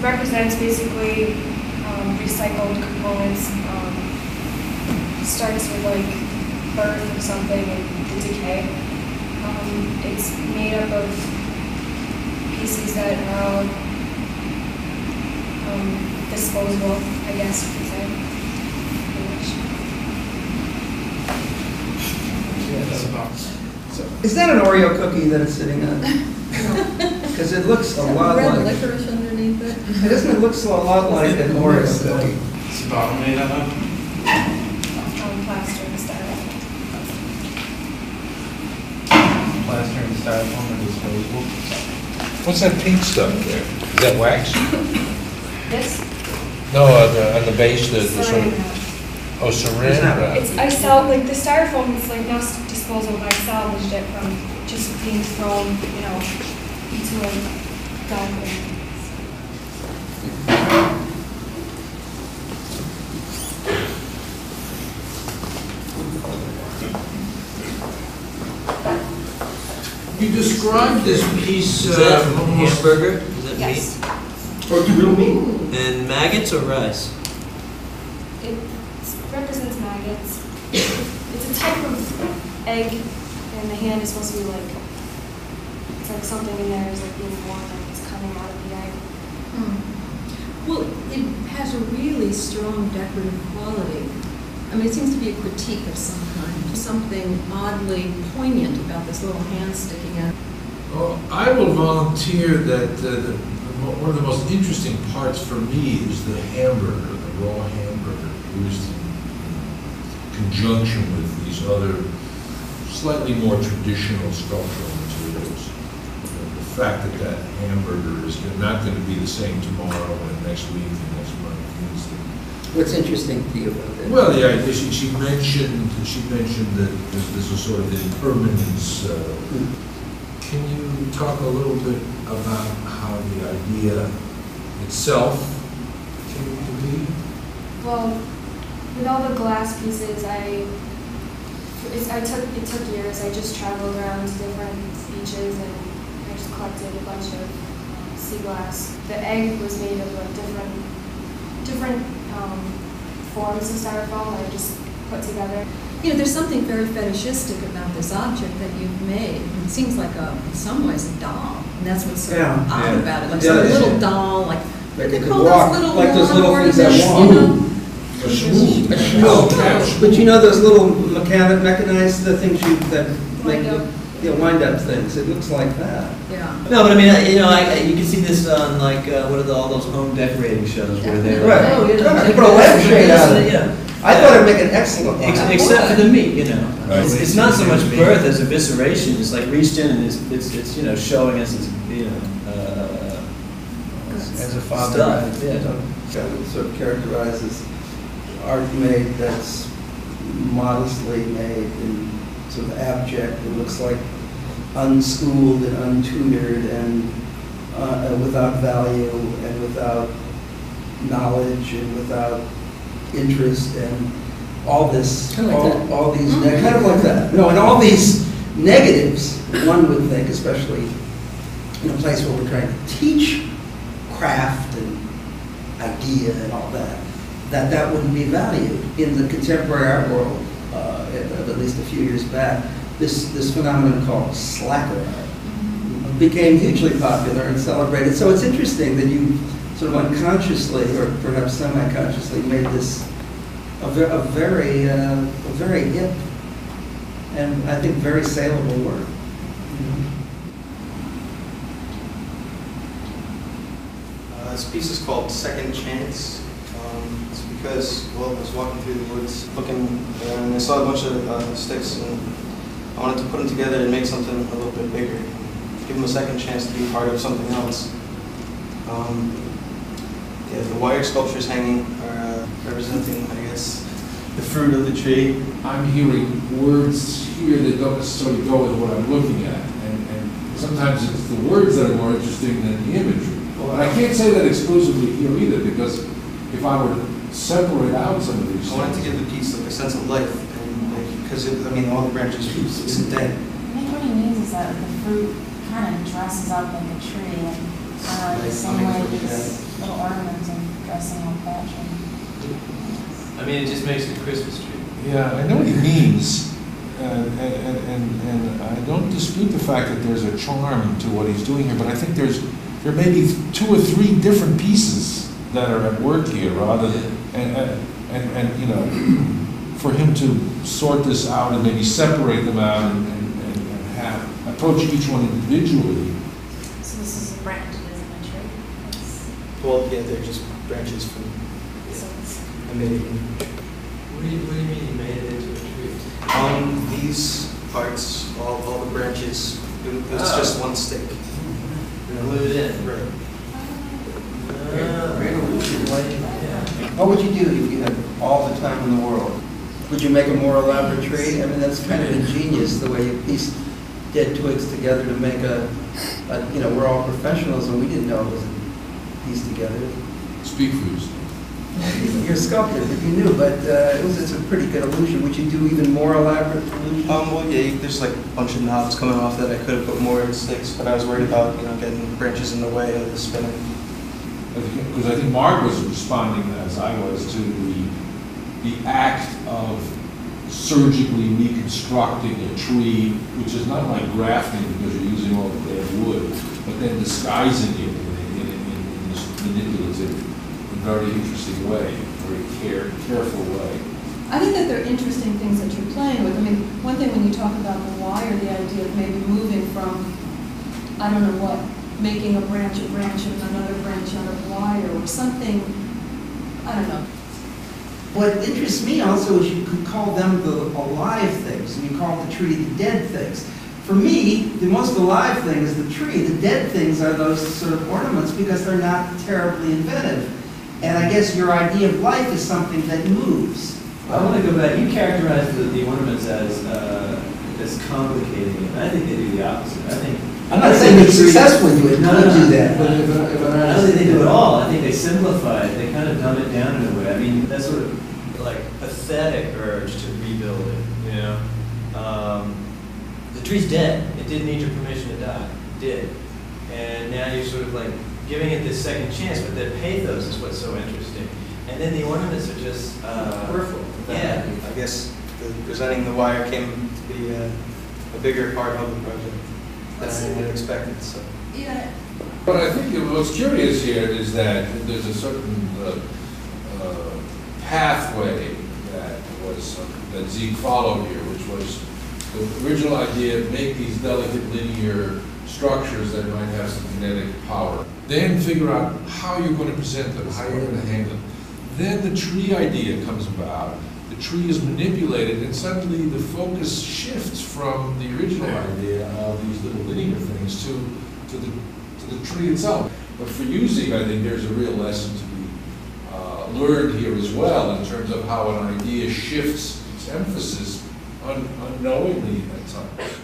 represents basically recycled components. Starts with like birth or something and the decay. It's made up of pieces that are disposable, I guess you could say. Is that an Oreo cookie that it's sitting on? Because it looks a lot red like. licorice underneath it. Doesn't it look a lot like an Oreo cookie? It's a bottle made out of? Plaster and styrofoam. Plaster and styrofoam are disposable. What's that pink stuff there? Is that wax? This? No, on the base, the sort of, oh, saran wrap. I sell, like, the styrofoam is like not disposable, but I salvaged it from just being thrown, you know, into a dump. You described this piece Is that almost... hamburger? Is that Yes. meat? Or real meat? And maggots or rice? It represents maggots. It's a type of egg, and the hand is supposed to be like, it's like something in there is like being born and it's coming out of the egg. Well, it has a really strong decorative quality. I mean, it seems to be a critique of some kind. Something oddly poignant about this little hand sticking out. Well, I will volunteer that one of the most interesting parts for me is the hamburger, the raw hamburger, used in conjunction with these other slightly more traditional sculptural materials. The fact that that hamburger is not going to be the same tomorrow and next week and next month means that. What's interesting to you about that? Well, yeah, she mentioned that there's a sort of impermanence. Can you talk a little bit about how the idea itself came to be? Well, with all the glass pieces, it took years. I just traveled around to different beaches and I just collected a bunch of sea glass. The egg was made of like different forms of styrofoam that I just put together. You know, there's something very fetishistic about this object that you've made. It seems like in some ways, a doll. And that's what's so odd about it. Like some little doll, like Like they they call could walk, those little like those lawn little things that ornaments, walk. A shmoo. No, but you know those little mechanized things that make wind-up things. It looks like that. Yeah. No, but I mean, you know, you can see this on like what are all those home decorating shows where they're Right. Oh, yeah. You put a lampshade on it. Yeah. I thought it'd make an excellent one. Except for the meat, you know. Right. It's not so much birth as evisceration. It's like reached in and it's you know showing us its As a father, Stuff, yeah. I would sort of characterize as art made that's modestly made and sort of abject. It looks like unschooled and untutored and without value and without knowledge and without interest and all this, Kind of like that. all these, kind of like that. No, and all these negatives, one would think, especially in a place where we're trying to teach craft and idea and all that, that wouldn't be valued. In the contemporary art world, at least a few years back, this phenomenon called slacker art became hugely popular and celebrated. So it's interesting that you sort of unconsciously, or perhaps semi-consciously, made this a very hip and I think very saleable work. This piece is called Second Chance. It's because, well, I was walking through the woods looking and I saw a bunch of sticks and I wanted to put them together and make something a little bit bigger. Give them a second chance to be part of something else. Yeah, the wire sculptures hanging are representing, I guess, the fruit of the tree. I'm hearing words here that don't necessarily go with what I'm looking at, and sometimes it's the words that are more interesting than the imagery. And I can't say that exclusively here either, because if I were to separate out some of these I wanted to give the piece like a sense of life, and like, because I mean, all the branches are isn't dead. I think what he means is that the fruit kind of dresses up like a tree, and the same way these little ornaments and dressing on fashion. I mean, it just makes it a Christmas tree. Yeah, I know what he means, and I don't dispute the fact that there's a charm to what he's doing here, but I think there may be 2 or 3 different pieces that are at work here, rather than, and you know, for him to sort this out and maybe separate them out and have approach each one individually. So this is a branch, isn't it, tree? Well, yeah, they're just branches from, I made it. What do you mean you made it into a tree? These parts, all the branches, it was just one stick. Glued in. Right. Great illusion. What would you do if you had all the time in the world? Would you make a more elaborate tree? I mean, that's kind of ingenious, the way you piece dead twigs together to make you know, we're all professionals and we didn't know it was a piece together. Speak for yourself. You're a sculptor, if you knew, but it's a pretty good illusion. Would you do even more elaborate illusions? Well, yeah, there's like a bunch of knobs coming off that I could have put more sticks, but I was worried about, you know, getting branches in the way of the spinning. Because I think Mark was responding, as I was, to the act of surgically reconstructing a tree, which is not like grafting because you're using all the dead wood, but then disguising it in this manipulative, very interesting way, very careful way. I think that they're interesting things that you're playing with. I mean, one thing when you talk about the wire, the idea of maybe moving from, I don't know what, making a branch and another branch out of wire or something, I don't know. What interests me also is you could call them the alive things, and you call the tree the dead things. For me, the most alive thing is the tree. The dead things are those sort of ornaments because they're not terribly inventive. And I guess your idea of life is something that moves. I want to go back. You characterized the ornaments as complicating it. I think they do the opposite. I think I'm not saying you're successful in doing it. No, do that. But if I don't think they do it all. I think they simplify it. They kind of dumb it down in a way. I mean, that sort of Like pathetic urge to rebuild it, you know? The tree's dead. It didn't need your permission to die. It did. And now you're sort of like giving it this second chance, but the pathos is what's so interesting. And then the ornaments are just Peripheral. Yeah. I guess presenting the wire came to be a bigger part of the project than I had expected. So. Yeah. But I think what's curious here is that there's a certain pathway that Zeke followed here, which was the original idea of make these delicate linear structures that might have some kinetic power. Then figure out how you're going to present them, how you're going to hang them. Then the tree idea comes about. The tree is manipulated, and suddenly the focus shifts from the original idea of these little linear things to the tree itself. But for using, I think there's a real lesson to be learned here as well in terms of how an idea shifts its emphasis unknowingly at times.